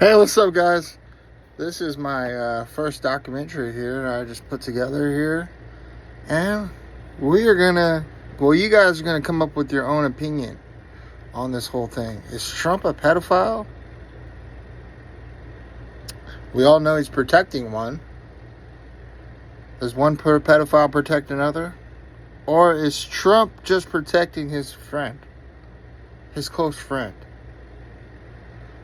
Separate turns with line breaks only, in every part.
Hey, what's up, guys? This is my first documentary here I just put together here. And you guys are gonna come up with your own opinion on this whole thing. Is Trump a pedophile? We all know he's protecting one. Does one pedophile protect another? Or is Trump just protecting his friend? His close friend?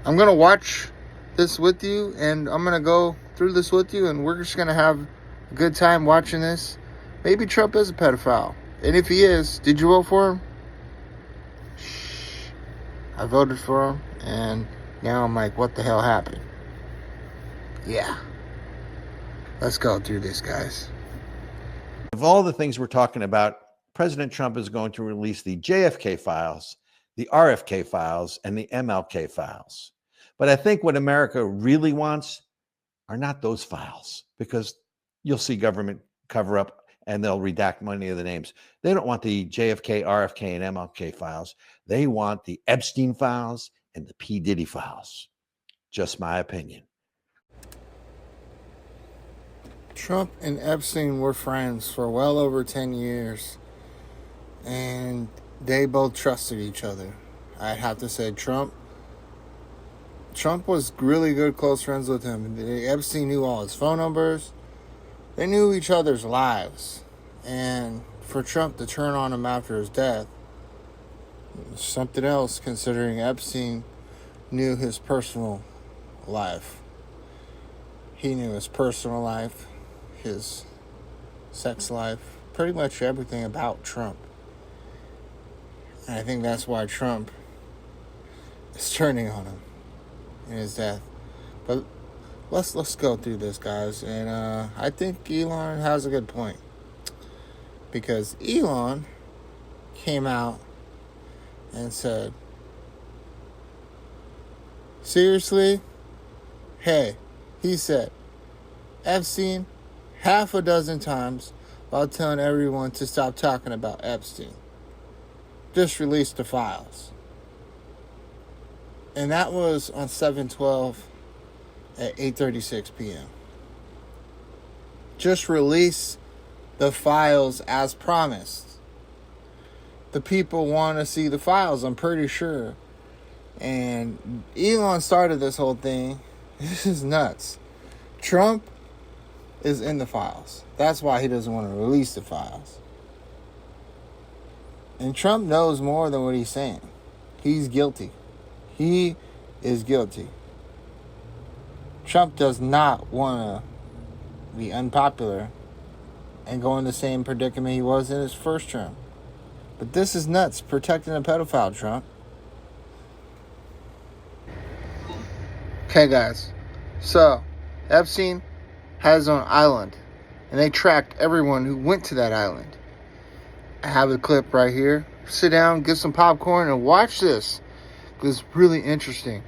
I'm gonna watch this with you, and I'm gonna go through this with you, and we're just gonna have a good time watching this. Maybe Trump is a pedophile, and if he is, did you vote for him? Shh. I voted for him, and now I'm like, what the hell happened? Yeah, let's go through this, guys.
Of all the things we're talking about, President Trump is going to release the JFK files, the RFK files, and the MLK files. But I think what America really wants are not those files, because you'll see government cover up and they'll redact many of the names. They don't want the JFK, RFK, and MLK files. They want the Epstein files and the P. Diddy files. Just my opinion.
Trump and Epstein were friends for well over 10 years, and they both trusted each other. I'd have to say Trump was really good close friends with him. Epstein knew all his phone numbers. They knew each other's lives. And for Trump to turn on him after his death, something else, considering Epstein knew his personal life. He knew his personal life, his sex life, pretty much everything about Trump. And I think that's why Trump is turning on him in his death. But let's go through this, guys. And I think Elon has a good point, because Elon came out and said, seriously? Hey, he said, Epstein half a dozen times while telling everyone to stop talking about Epstein. Just release the files. And that was on 7/12 at 8:36 p.m. Just release the files as promised. The people want to see the files, I'm pretty sure. And Elon started this whole thing. This is nuts. Trump is in the files. That's why he doesn't want to release the files. And Trump knows more than what he's saying. He's guilty. He is guilty. Trump does not want to be unpopular and go in the same predicament he was in his first term. But this is nuts, protecting a pedophile, Trump. Okay, guys. So, Epstein has his own island, and they tracked everyone who went to that island. I have a clip right here. Sit down, get some popcorn, and watch this. It's really interesting.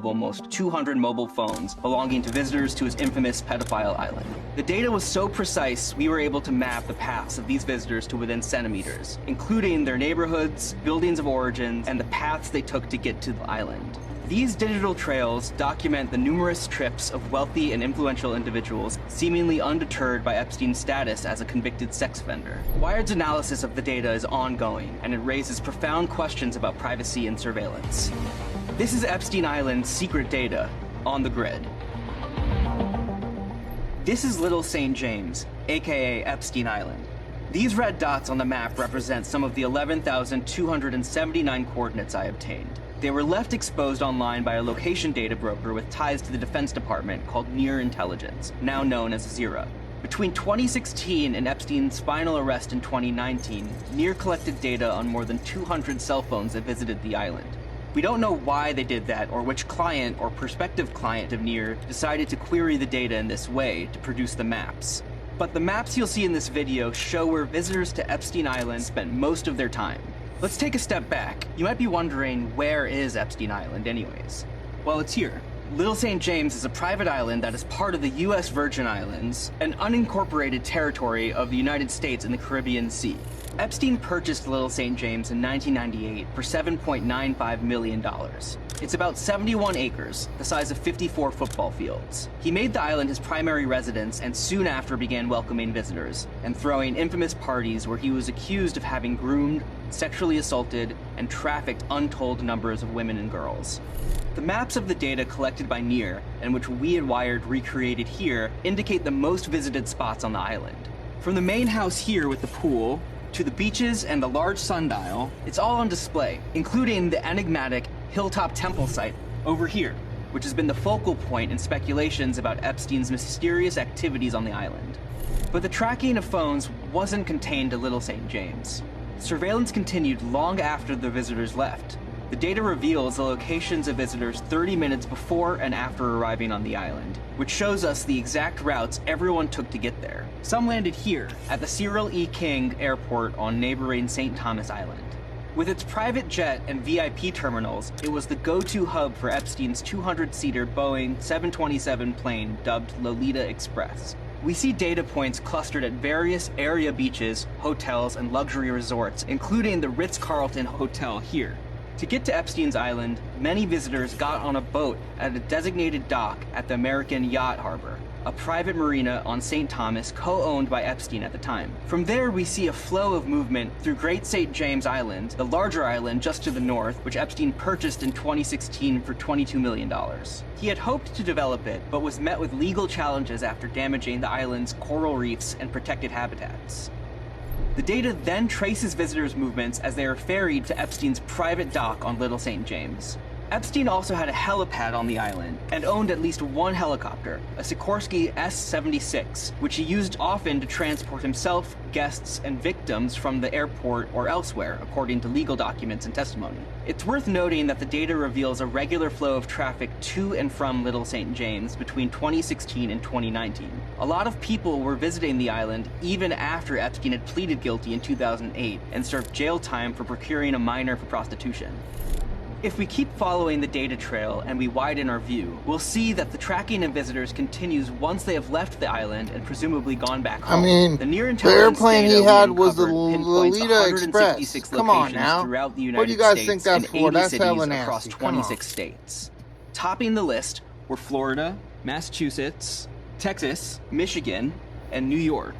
Almost 200 mobile phones belonging to visitors to his infamous pedophile island. The data was so precise, we were able to map the paths of these visitors to within centimeters, including their neighborhoods, buildings of origins, and the paths they took to get to the island. These digital trails document the numerous trips of wealthy and influential individuals seemingly undeterred by Epstein's status as a convicted sex offender. Wired's analysis of the data is ongoing, and it raises profound questions about privacy and surveillance. This is Epstein Island's secret data on the grid. This is Little St. James, aka Epstein Island. These red dots on the map represent some of the 11,279 coordinates I obtained. They were left exposed online by a location data broker with ties to the Defense Department called Near Intelligence, now known as Zira. Between 2016 and Epstein's final arrest in 2019, Near collected data on more than 200 cell phones that visited the island. We don't know why they did that, or which client or prospective client of Near decided to query the data in this way to produce the maps. But the maps you'll see in this video show where visitors to Epstein Island spent most of their time. Let's take a step back. You might be wondering, where is Epstein Island anyways? Well, it's here. Little St. James is a private island that is part of the U.S. Virgin Islands, an unincorporated territory of the United States in the Caribbean Sea. Epstein purchased Little St. James in 1998 for $7.95 million. It's about 71 acres, the size of 54 football fields. He made the island his primary residence and soon after began welcoming visitors and throwing infamous parties where he was accused of having groomed, sexually assaulted, and trafficked untold numbers of women and girls. The maps of the data collected by NIR, and which we at Wired recreated here, indicate the most visited spots on the island. From the main house here with the pool, to the beaches and the large sundial, it's all on display, including the enigmatic Hilltop Temple site over here, which has been the focal point in speculations about Epstein's mysterious activities on the island. But the tracking of phones wasn't contained to Little St. James. Surveillance continued long after the visitors left. The data reveals the locations of visitors 30 minutes before and after arriving on the island, which shows us the exact routes everyone took to get there. Some landed here, at the Cyril E. King Airport on neighboring St. Thomas Island. With its private jet and VIP terminals, it was the go-to hub for Epstein's 200-seater Boeing 727 plane dubbed Lolita Express. We see data points clustered at various area beaches, hotels, and luxury resorts, including the Ritz-Carlton Hotel here. To get to Epstein's island, many visitors got on a boat at a designated dock at the American Yacht Harbor, a private marina on St. Thomas co-owned by Epstein at the time. From there, we see a flow of movement through Great St. James Island, the larger island just to the north, which Epstein purchased in 2016 for $22 million. He had hoped to develop it, but was met with legal challenges after damaging the island's coral reefs and protected habitats. The data then traces visitors' movements as they are ferried to Epstein's private dock on Little St. James. Epstein also had a helipad on the island and owned at least one helicopter, a Sikorsky S-76, which he used often to transport himself, guests, and victims from the airport or elsewhere, according to legal documents and testimony. It's worth noting that the data reveals a regular flow of traffic to and from Little St. James between 2016 and 2019. A lot of people were visiting the island even after Epstein had pleaded guilty in 2008 and served jail time for procuring a minor for prostitution. If we keep following the data trail and we widen our view, we'll see that the tracking of visitors continues once they have left the island and presumably gone back home.
I mean,
the
airplane he had was the
pinpoints
Lolita Express.
166
Come on
locations
now.
throughout the
What do
United
you guys
States
think that's
and
for?
80
That's
cities
hella
across
nasty. Come on.
26 states. Topping the list were Florida, Massachusetts, Texas, Michigan, and New York.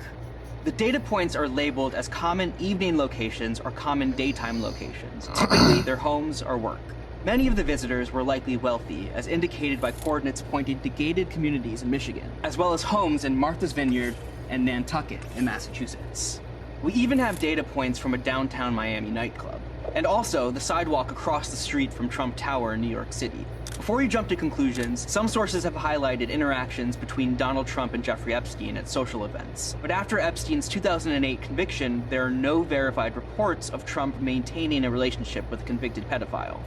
The data points are labeled as common evening locations or common daytime locations, typically their homes or work. Many of the visitors were likely wealthy, as indicated by coordinates pointing to gated communities in Michigan, as well as homes in Martha's Vineyard and Nantucket in Massachusetts. We even have data points from a downtown Miami nightclub, and also the sidewalk across the street from Trump Tower in New York City. Before you jump to conclusions, some sources have highlighted interactions between Donald Trump and Jeffrey Epstein at social events. But after Epstein's 2008 conviction, there are no verified reports of Trump maintaining a relationship with a convicted pedophile.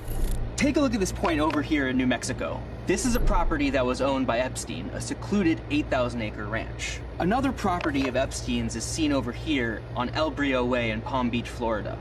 Take a look at this point over here in New Mexico. This is a property that was owned by Epstein, a secluded 8,000-acre ranch. Another property of Epstein's is seen over here on El Brio Way in Palm Beach, Florida.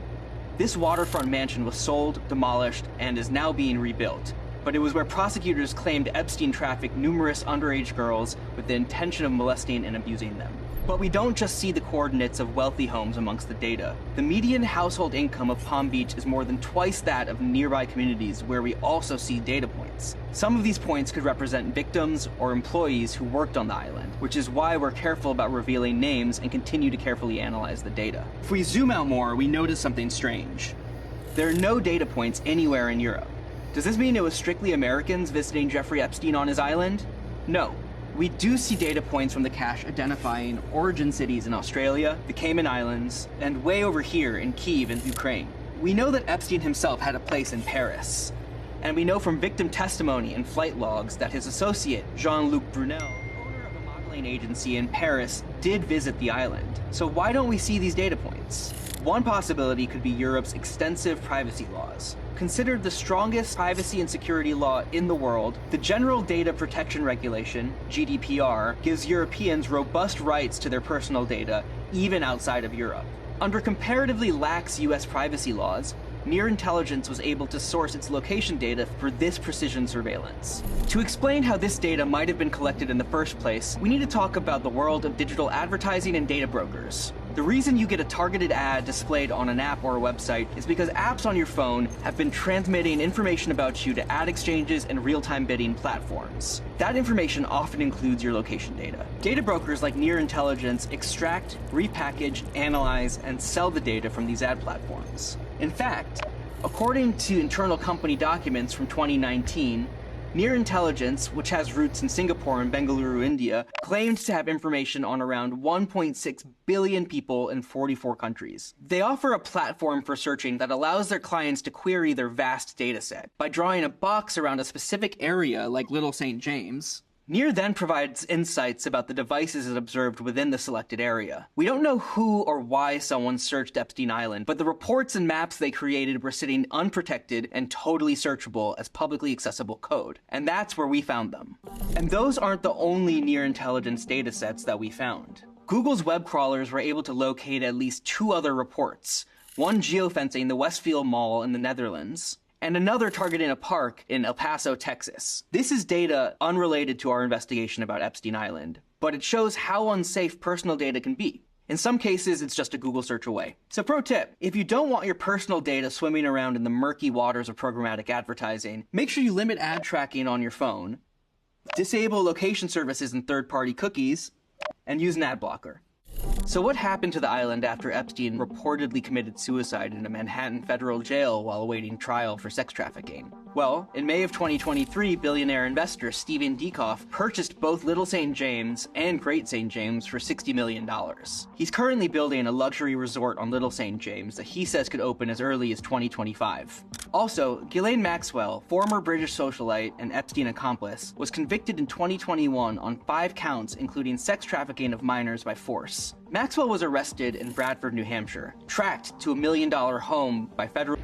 This waterfront mansion was sold, demolished, and is now being rebuilt. But it was where prosecutors claimed Epstein trafficked numerous underage girls with the intention of molesting and abusing them. But we don't just see the coordinates of wealthy homes amongst the data. The median household income of Palm Beach is more than twice that of nearby communities where we also see data points. Some of these points could represent victims or employees who worked on the island, which is why we're careful about revealing names and continue to carefully analyze the data. If we zoom out more, we notice something strange. There are no data points anywhere in Europe. Does this mean it was strictly Americans visiting Jeffrey Epstein on his island? No. We do see data points from the cache identifying origin cities in Australia, the Cayman Islands, and way over here in Kyiv in Ukraine. We know that Epstein himself had a place in Paris. And we know from victim testimony and flight logs that his associate, Jean-Luc Brunel, owner of a modeling agency in Paris, did visit the island. So why don't we see these data points? One possibility could be Europe's extensive privacy laws. Considered the strongest privacy and security law in the world, the General Data Protection Regulation, GDPR, gives Europeans robust rights to their personal data, even outside of Europe. Under comparatively lax US privacy laws, Near Intelligence was able to source its location data for this precision surveillance. To explain how this data might have been collected in the first place, we need to talk about the world of digital advertising and data brokers. The reason you get a targeted ad displayed on an app or a website is because apps on your phone have been transmitting information about you to ad exchanges and real-time bidding platforms. That information often includes your location data. Data brokers like Near Intelligence extract, repackage, analyze, and sell the data from these ad platforms. In fact, according to internal company documents from 2019, Near Intelligence, which has roots in Singapore and Bengaluru, India, claimed to have information on around 1.6 billion people in 44 countries. They offer a platform for searching that allows their clients to query their vast dataset. By drawing a box around a specific area, like Little St. James, Near then provides insights about the devices it observed within the selected area. We don't know who or why someone searched Epstein Island, but the reports and maps they created were sitting unprotected and totally searchable as publicly accessible code. And that's where we found them. And those aren't the only Near Intelligence datasets that we found. Google's web crawlers were able to locate at least 2 other reports, one geofencing the Westfield Mall in the Netherlands, and another targeting a park in El Paso, Texas. This is data unrelated to our investigation about Epstein Island, but it shows how unsafe personal data can be. In some cases, it's just a Google search away. So pro tip, if you don't want your personal data swimming around in the murky waters of programmatic advertising, make sure you limit ad tracking on your phone, disable location services and third-party cookies, and use an ad blocker. So what happened to the island after Epstein reportedly committed suicide in a Manhattan federal jail while awaiting trial for sex trafficking? Well, in May of 2023, billionaire investor Stephen Dieckhoff purchased both Little St. James and Great St. James for $60 million. He's currently building a luxury resort on Little St. James that he says could open as early as 2025. Also, Ghislaine Maxwell, former British socialite and Epstein accomplice, was convicted in 2021 on 5 counts including sex trafficking of minors by force. Maxwell was arrested in Bradford, New Hampshire, tracked to $1 million home by federal...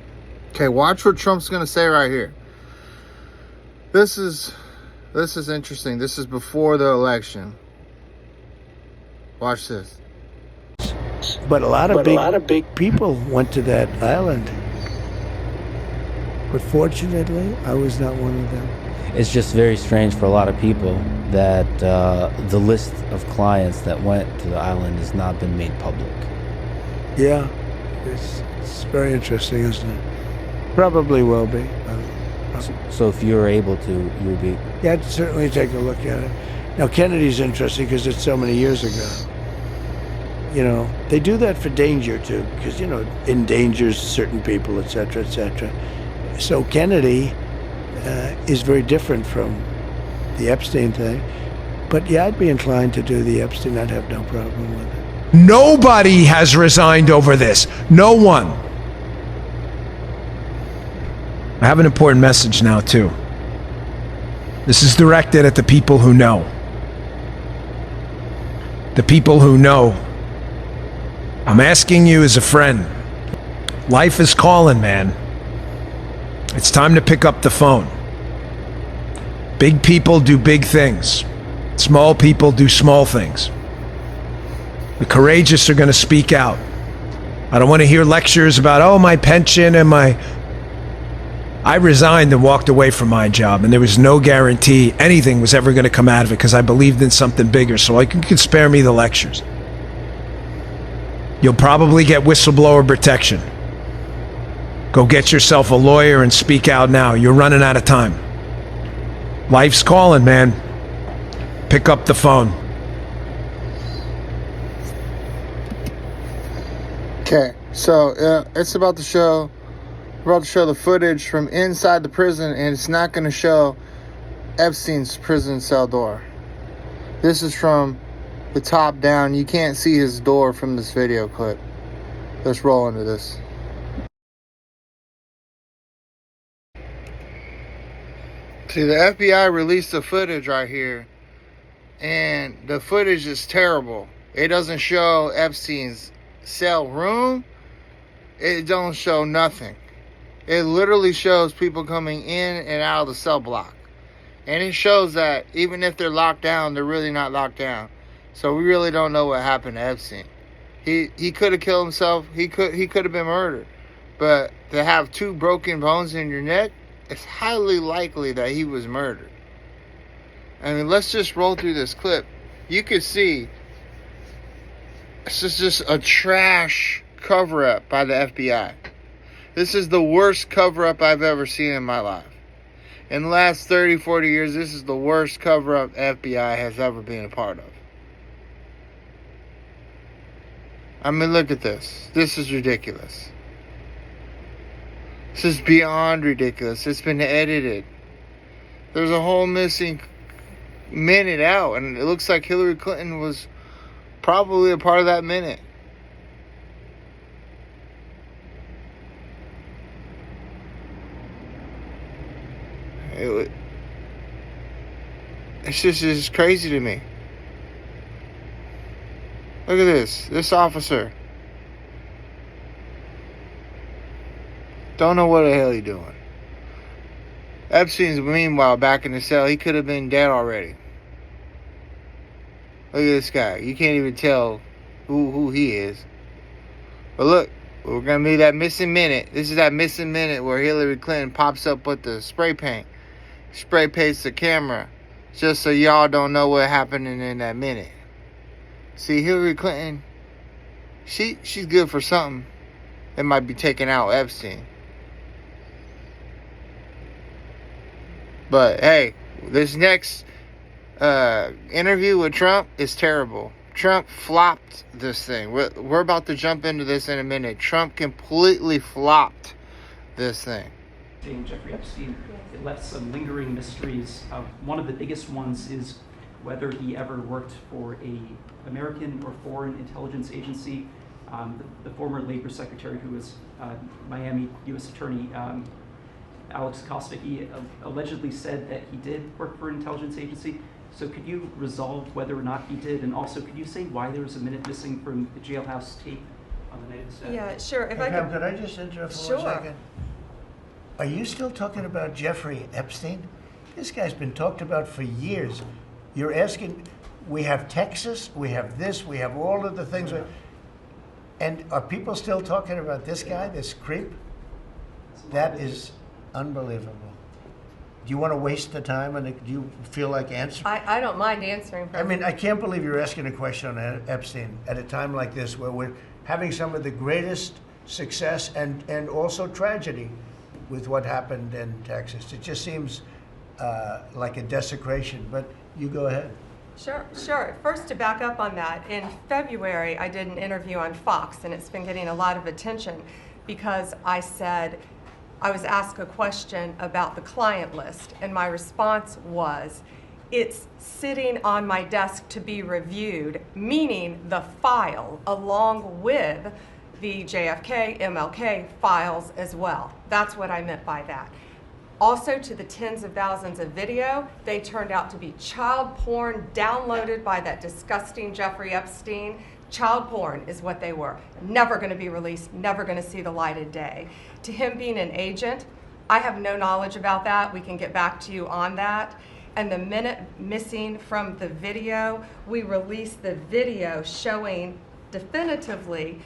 Okay, watch what Trump's going to say right here. This is interesting. This is before the election. Watch this.
But a lot of big people went to that island. But fortunately, I was not one of them.
It's just very strange for a lot of people that the list of clients that went to the island has not been made public.
Yeah, it's very interesting, isn't it? Probably will be.
So if you were able to, you would be...
Yeah, I'd certainly take a look at it. Now, Kennedy's interesting because it's so many years ago. You know, they do that for danger, too, because, you know, endangers certain people, et cetera, et cetera. So Kennedy is very different from the Epstein thing. But, yeah, I'd be inclined to do the Epstein. I'd have no problem with it.
Nobody has resigned over this. No one. I have an important message now, too. This is directed at the people who know. The people who know. I'm asking you as a friend. Life is calling, man. It's time to pick up the phone. Big people do big things. Small people do small things. The courageous are going to speak out. I don't want to hear lectures about, oh, my pension and my... I resigned and walked away from my job, and there was no guarantee anything was ever going to come out of it because I believed in something bigger, so you could spare me the lectures. You'll probably get whistleblower protection. Go get yourself a lawyer and speak out now. You're running out of time. Life's calling, man. Pick up the phone.
Okay, so it's about to show the footage from inside the prison, and it's not going to show Epstein's prison cell door. This is from the top down. You can't see his door from this video clip. Let's roll into this. See, the FBI released the footage right here, and the footage is terrible. It doesn't show Epstein's cell room. It don't show nothing. It literally shows people coming in and out of the cell block. And it shows that even if they're locked down, they're really not locked down. So we really don't know what happened to Epstein. He could have killed himself. He could have been murdered. But to have 2 broken bones in your neck, it's highly likely that he was murdered. I mean, let's just roll through this clip. You could see this is just a trash cover-up by the FBI. This is the worst cover-up I've ever seen in my life. In the last 30, 40 years, this is the worst cover-up FBI has ever been a part of. I mean, look at this. This is ridiculous. This is beyond ridiculous. It's been edited. There's a whole missing minute out, and it looks like Hillary Clinton was probably a part of that minute. It's just crazy to me. Look at this officer. Don't know what the hell he's doing. Epstein's meanwhile back in the cell. He could have been dead already. Look at this guy. You can't even tell who he is. But look, we're going to be that missing minute. This is that missing minute where Hillary Clinton pops up with the spray paint. Spray paints the camera. Just so y'all don't know what happened in that minute. See, Hillary Clinton, she's good for something. It might be taking out Epstein. But hey, this next interview with Trump is terrible. Trump flopped this thing. We're about to jump into this in a minute. Trump completely flopped this thing.
Jeffrey Epstein, it left some lingering mysteries. One of the biggest ones is whether he ever worked for a American or foreign intelligence agency. The former labor secretary, who was Miami U.S. Attorney Alex Acosta, he allegedly said that he did work for an intelligence agency. So could you resolve whether or not he did? And also, could you say why there was a minute missing from the jailhouse tape on the night of the death?
Yeah, sure. If I could I just interrupt for 1 second? Are you still talking about Jeffrey Epstein? This guy's been talked about for years. You're asking, we have Texas, we have this, we have all of the things. And are people still talking about this guy, this creep? That is unbelievable. Do you want to waste the time, and do you feel like answering?
I don't mind answering.
I mean, I can't believe you're asking a question on Epstein at a time like this, where we're having some of the greatest success and also tragedy with what happened in Texas. It just seems like a desecration, but you go ahead.
Sure. First, to back up on that, in February, I did an interview on Fox, and it's been getting a lot of attention because I said, I was asked a question about the client list, and my response was, it's sitting on my desk to be reviewed, meaning the file along with the JFK, MLK files as well. That's what I meant by that. Also, to the tens of thousands of video, they turned out to be child porn downloaded by that disgusting Jeffrey Epstein. Child porn is what they were. Never going to be released, never going to see the light of day. To him being an agent, I have no knowledge about that. We can get back to you on that. And the minute missing from the video, we released the video showing definitively.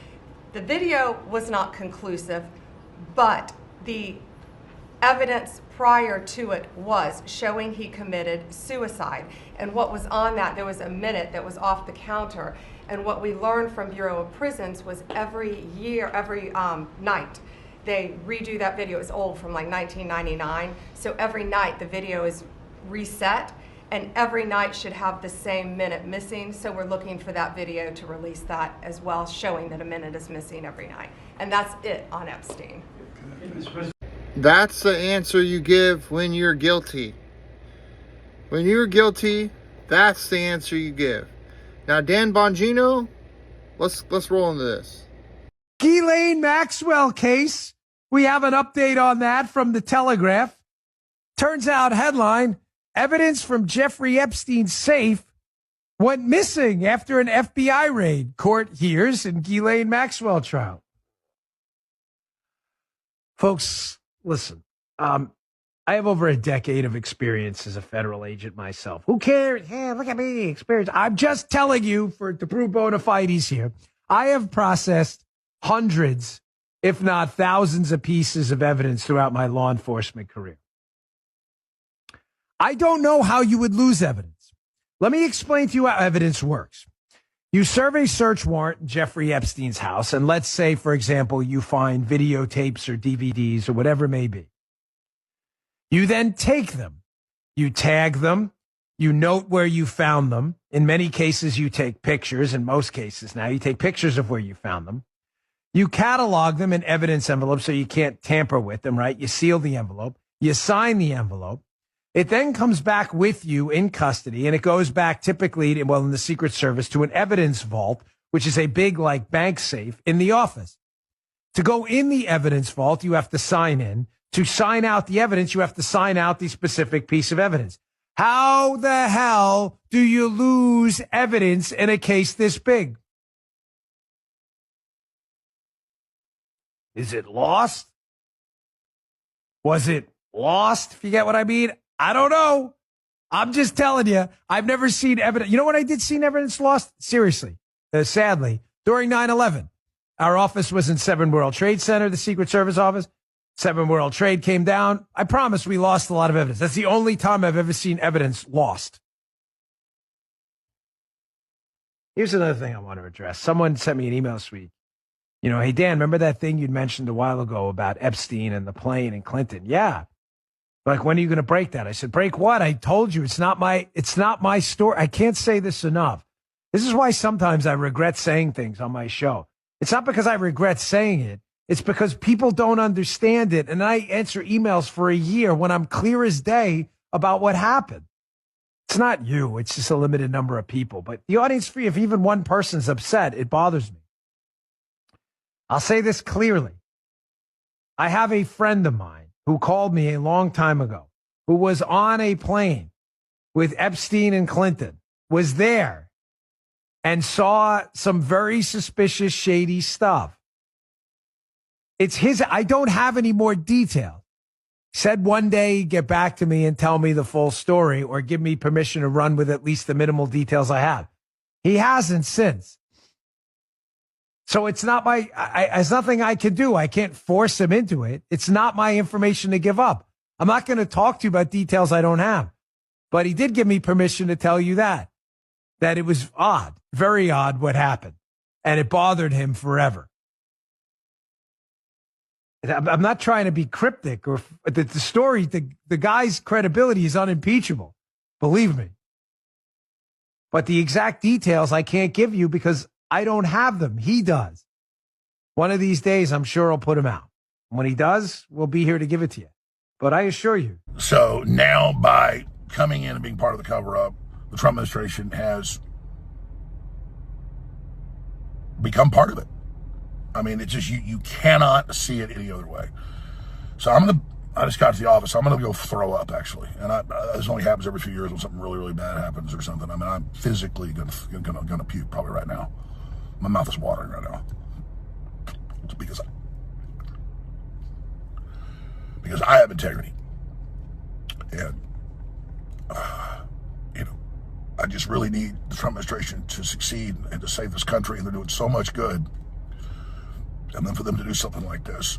The video was not conclusive, but the evidence prior to it was showing he committed suicide. And what was on that, there was a minute that was off the counter. And what we learned from Bureau of Prisons was every night, they redo that video. It's old, from like 1999. So every night the video is reset, and every night should have the same minute missing. So we're looking for that video to release that as well, showing that a minute is missing every night. And that's it on Epstein.
That's the answer you give when you're guilty. When you're guilty, that's the answer you give. Now, Dan Bongino, let's roll into this.
Ghislaine Maxwell case. We have an update on that from the Telegraph. Turns out, headline, evidence from Jeffrey Epstein's safe went missing after an FBI raid. Court hears in Ghislaine Maxwell trial. Folks, listen, I have over a decade of experience as a federal agent myself. Who cares? Yeah, look at me, experience. I'm just telling you to prove bona fides here. I have processed hundreds, if not thousands of pieces of evidence throughout my law enforcement career. I don't know how you would lose evidence. Let me explain to you how evidence works. You serve a search warrant in Jeffrey Epstein's house, and let's say, for example, you find videotapes or DVDs or whatever it may be. You then take them. You tag them. You note where you found them. In many cases, you take pictures. In most cases now, you take pictures of where you found them. You catalog them in evidence envelopes so you can't tamper with them, right? You seal the envelope. You sign the envelope. It then comes back with you in custody, and it goes back typically, well, in the Secret Service, to an evidence vault, which is a big, like, bank safe in the office. To go in the evidence vault, you have to sign in. To sign out the evidence, you have to sign out the specific piece of evidence. How the hell do you lose evidence in a case this big? Is it lost? Was it lost, if you get what I mean? I don't know. I'm just telling you, I've never seen evidence. You know what I did see evidence lost? Seriously, sadly, during 9/11. Our office was in 7 World Trade Center, the Secret Service office. 7 World Trade came down. I promise we lost a lot of evidence. That's the only time I've ever seen evidence lost. Here's another thing I want to address. Someone sent me an email this week. You know, hey, Dan, remember that thing you'd mentioned a while ago about Epstein and the plane and Clinton? Yeah. Like, when are you going to break that? I said, break what? I told you it's not my story. I can't say this enough. This is why sometimes I regret saying things on my show. It's not because I regret saying it. It's because people don't understand it. And I answer emails for a year when I'm clear as day about what happened. It's not you. It's just a limited number of people. But the audience free, if even one person's upset, it bothers me. I'll say this clearly. I have a friend of mine who called me a long time ago, who was on a plane with Epstein and Clinton, was there, and saw some very suspicious, shady stuff. It's his. I don't have any more details. Said one day he'd get back to me and tell me the full story, or give me permission to run with at least the minimal details I have. He hasn't since. So it's not there's nothing I can do. I can't force him into it. It's not my information to give up. I'm not going to talk to you about details I don't have. But he did give me permission to tell you that it was odd, very odd what happened. And it bothered him forever. I'm not trying to be cryptic, or the story, the guy's credibility is unimpeachable. Believe me. But the exact details I can't give you because I don't have them. He does. One of these days, I'm sure I'll put him out. When he does, we'll be here to give it to you. But I assure you.
So now, by coming in and being part of the cover-up, the Trump administration has become part of it. I mean, it's just, you cannot see it any other way. So I just got to the office. I'm going to go throw up, actually. And this only happens every few years when something really, really bad happens or something. I mean, I'm physically going to puke probably right now. My mouth is watering right now. It's because I have integrity. And, I just really need the Trump administration to succeed and to save this country. And they're doing so much good. And then for them to do something like this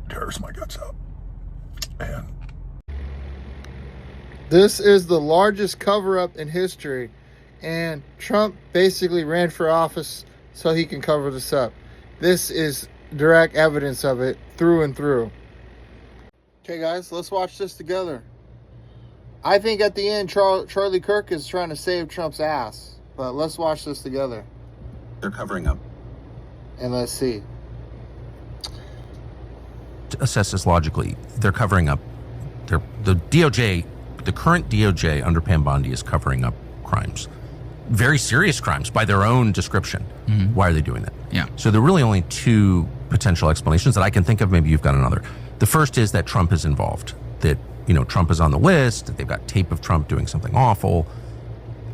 tears my guts out. And
this is the largest cover-up in history. And Trump basically ran for office so he can cover this up. This is direct evidence of it through and through. Okay, guys, let's watch this together. I think at the end, Charlie Kirk is trying to save Trump's ass. But let's watch this together.
They're covering up.
And let's see.
To assess this logically, they're covering up. The DOJ, the current DOJ under Pam Bondi is covering up crimes. Very serious crimes by their own description. Mm-hmm. Why are they doing that?
Yeah.
So there are really only two potential explanations that I can think of. Maybe you've got another. The first is that Trump is involved. That, Trump is on the list. That they've got tape of Trump doing something awful.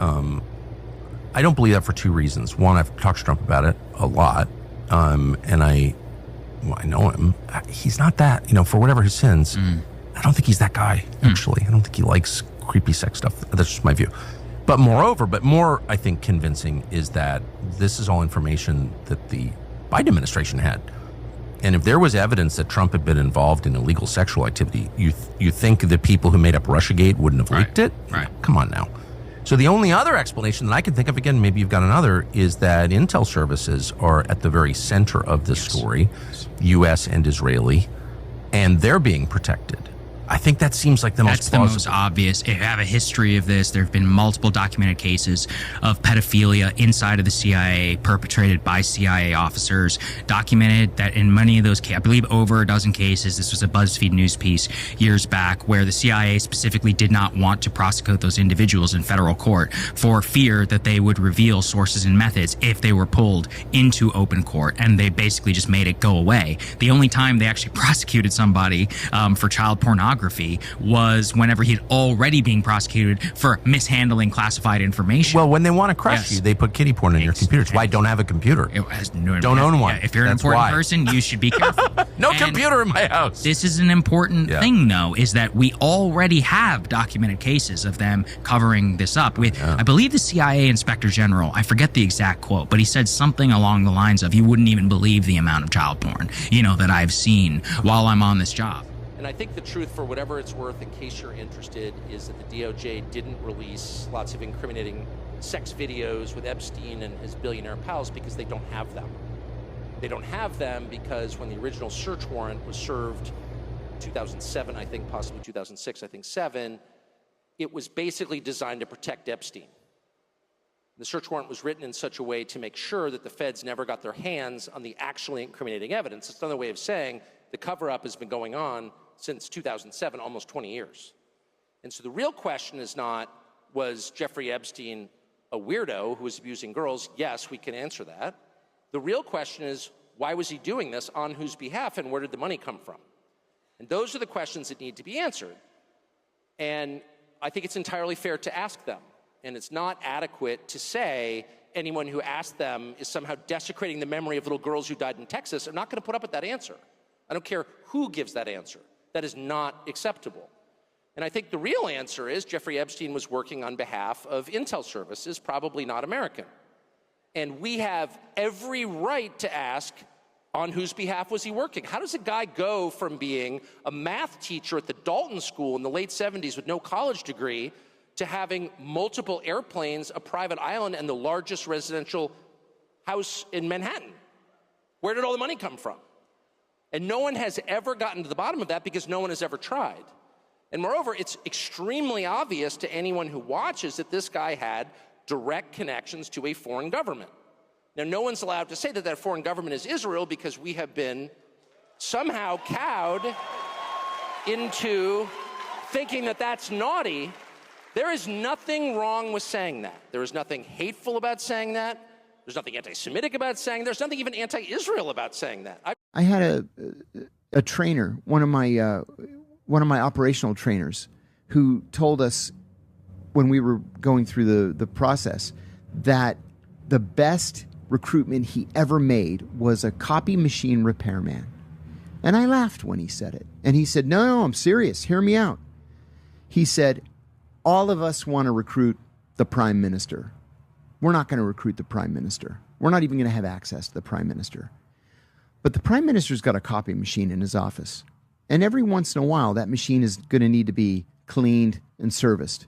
I don't believe that for two reasons. One, I've talked to Trump about it a lot. And I know him. He's not that, for whatever his sins. I don't think he's that guy, actually. I don't think he likes creepy sex stuff. That's just my view. But more, I think, convincing is that this is all information that the Biden administration had. And if there was evidence that Trump had been involved in illegal sexual activity, you think the people who made up Russiagate wouldn't have leaked it?
Right.
Come on now. So the only other explanation that I can think of, again, maybe you've got another, is that intel services are at the very center of this story, U.S. and Israeli, and they're being protected. I think that seems like the most plausible.
That's the most obvious. If you have a history of this, there have been multiple documented cases of pedophilia inside of the CIA perpetrated by CIA officers. Documented that in many of those cases, I believe over a dozen cases, this was a BuzzFeed news piece years back, where the CIA specifically did not want to prosecute those individuals in federal court for fear that they would reveal sources and methods if they were pulled into open court, and they basically just made it go away. The only time they actually prosecuted somebody for child pornography was whenever he'd already being prosecuted for mishandling classified information.
Well, when they want to crush you, they put kiddie porn in your computer. It's why I don't have a computer. Don't own one.
If you're an important person, you should be careful.
No computer in my house.
This is an important thing, though, is that we already have documented cases of them covering this up. I believe the CIA Inspector General, I forget the exact quote, but he said something along the lines of, you wouldn't even believe the amount of child porn, that I've seen while I'm on this job.
And I think the truth, for whatever it's worth, in case you're interested, is that the DOJ didn't release lots of incriminating sex videos with Epstein and his billionaire pals because they don't have them. They don't have them because when the original search warrant was served, 2007, I think, possibly 2006, I think 7, it was basically designed to protect Epstein. The search warrant was written in such a way to make sure that the feds never got their hands on the actually incriminating evidence. It's another way of saying the cover-up has been going on since 2007, almost 20 years. And so the real question is not, was Jeffrey Epstein a weirdo who was abusing girls? Yes, we can answer that. The real question is, why was he doing this, on whose behalf, and where did the money come from? And those are the questions that need to be answered. And I think it's entirely fair to ask them. And it's not adequate to say anyone who asked them is somehow desecrating the memory of little girls who died in Texas. I'm not going to put up with that answer. I don't care who gives that answer. That is not acceptable. And I think the real answer is Jeffrey Epstein was working on behalf of intel services, probably not American. And we have every right to ask, on whose behalf was he working? How does a guy go from being a math teacher at the Dalton School in the late 70s with no college degree to having multiple airplanes, a private island, and the largest residential house in Manhattan? Where did all the money come from? And no one has ever gotten to the bottom of that because no one has ever tried. And moreover, it's extremely obvious to anyone who watches that this guy had direct connections to a foreign government. Now, no one's allowed to say that that foreign government is Israel because we have been somehow cowed into thinking that that's naughty. There is nothing wrong with saying that. There is nothing hateful about saying that. There's nothing anti-Semitic about saying that. There's nothing even anti-Israel about saying that.
I had a trainer, one of my operational trainers, who told us when we were going through the process that the best recruitment he ever made was a copy machine repairman. And I laughed when he said it. And he said, no, I'm serious. Hear me out. He said, all of us want to recruit the prime minister. We're not going to recruit the prime minister. We're not even going to have access to the prime minister. But the prime minister's got a copy machine in his office. And every once in a while, that machine is going to need to be cleaned and serviced.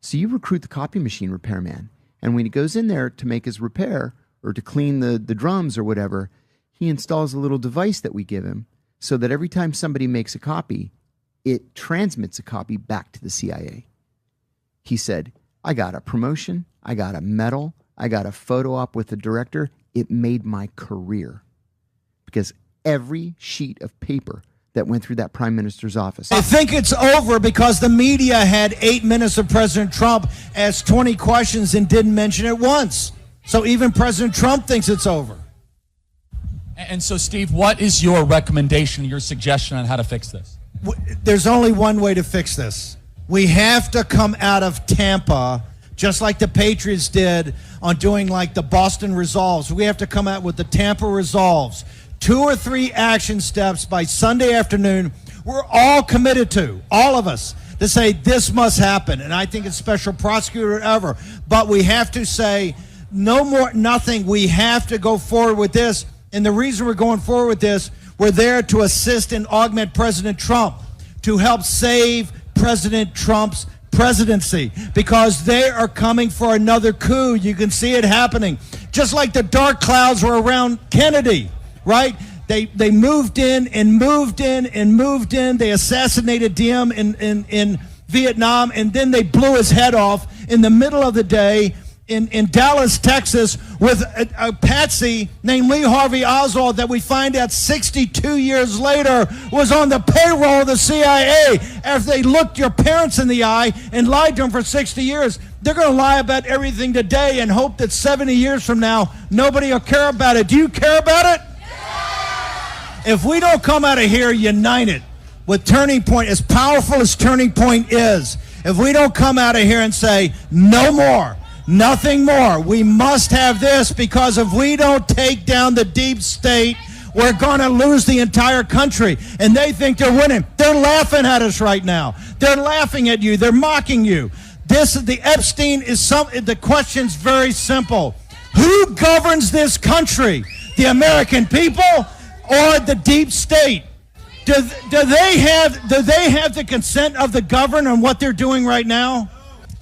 So you recruit the copy machine repairman. And when he goes in there to make his repair or to clean the drums or whatever, he installs a little device that we give him so that every time somebody makes a copy, it transmits a copy back to the CIA. He said, I got a promotion, I got a medal, I got a photo op with the director. It made my career. Because every sheet of paper that went through that prime minister's office.
I think it's over because the media had 8 minutes of President Trump, asked 20 questions and didn't mention it once. So even President Trump thinks it's over.
And so, Steve, what is your recommendation, your suggestion on how to fix this?
There's only one way to fix this. We have to come out of Tampa, just like the Patriots did on doing like the Boston Resolves. We have to come out with the Tampa Resolves. 2 or 3 action steps by Sunday afternoon we're all committed to, all of us, to say this must happen. And I think it's special prosecutor ever. But we have to say no more, nothing. We have to go forward with this. And the reason we're going forward with this, were there to assist and augment President Trump, to help save President Trump's presidency, because they are coming for another coup. You can see it happening. Just like the dark clouds were around Kennedy, right? They moved in and moved in and moved in. They assassinated Diem in Vietnam, and then they blew his head off in the middle of the day in Dallas, Texas, with a patsy named Lee Harvey Oswald that we find out 62 years later was on the payroll of the CIA after they looked your parents in the eye and lied to them for 60 years. They're going to lie about everything today and hope that 70 years from now, nobody will care about it. Do you care about it? If we don't come out of here united with Turning Point, as powerful as Turning Point is, if we don't come out of here and say, no more, nothing more, we must have this, because if we don't take down the deep state, we're going to lose the entire country. And they think they're winning. They're laughing at us right now. They're laughing at you. They're mocking you. The Epstein the question's very simple. Who governs this country? The American people or the deep state? Do they have the consent of the governed on what they're doing right now?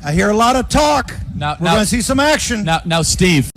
I hear a lot of talk. We're going to see some action.
Now, Steve.